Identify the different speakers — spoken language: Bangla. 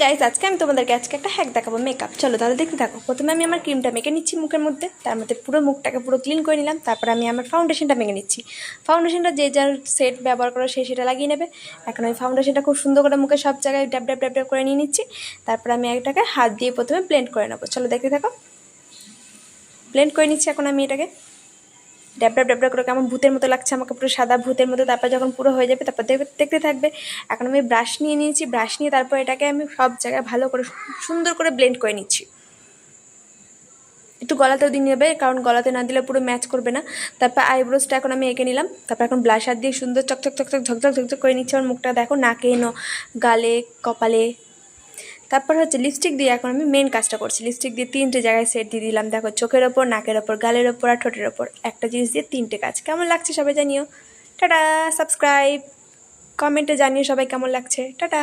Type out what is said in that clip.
Speaker 1: গাইস, আজকে আমি তোমাদেরকে একটা হ্যাক দেখাবো মেকআপ। চলো তাহলে দেখতে থাকো। প্রথমে আমি আমার ক্রিমটা মেখে নিচ্ছি মুখের মধ্যে, তার মধ্যে পুরো মুখটাকে পুরো ক্লিন করে নিলাম। তারপর আমি আমার ফাউন্ডেশনটা মেখে নিচ্ছি। ফাউন্ডেশনটা যে যার সেট ব্যবহার করো সে সেটা লাগিয়ে নেবে। এখন আমি ফাউন্ডেশনটা খুব সুন্দর করে মুখে সব জায়গায় ড্যাব ড্যাব ড্যাব ড্যাব করে নিয়ে নিচ্ছি। তারপর আমি এটাকে হাত দিয়ে প্রথমে ব্লেন্ড করে নেবো। চলো দেখতে থাকো। ব্লেন্ড করে নিচ্ছি এখন আমি এটাকে ড্যাবডা ড্যাবডা করে, কেমন ভূতের মতো লাগছে আমাকে, পুরো সাদা ভূতের মতো। তারপর যখন পুরো হয়ে যাবে তারপর দেখতে থাকবে। এখন আমি ব্রাশ নিয়ে নিয়েছি, ব্রাশ নিয়ে তারপর এটাকে আমি সব জায়গায় ভালো করে সুন্দর করে ব্লেন্ড করে নিচ্ছি। একটু গলাতেও দিয়ে নেবে, কারণ গলাতে না দিলে পুরো ম্যাচ করবে না। তারপর আইব্রোসটা এখন আমি এঁকে নিলাম। তারপর এখন ব্লাশার দিয়ে সুন্দর চকচক চকচক ঝকঝক ঝকঝক করে নিচ্ছি আমার মুখটা। দেখো নাকে গালে কপালে। তারপর হচ্ছে লিপস্টিক দিয়ে এখন আমি মেন কাজটা করছি। লিপস্টিক দিয়ে 3টে জায়গায় সেট দিয়ে দিলাম। দেখো চোখের ওপর, নাকের ওপর, গালের ওপর আর ঠোঁটের ওপর একটা জিনিস দিয়ে 3টে কাজ। কেমন লাগছে সবাই জানিও। টাটা। সাবস্ক্রাইব, কমেন্টে জানিও সবাই কেমন লাগছে। টাটা।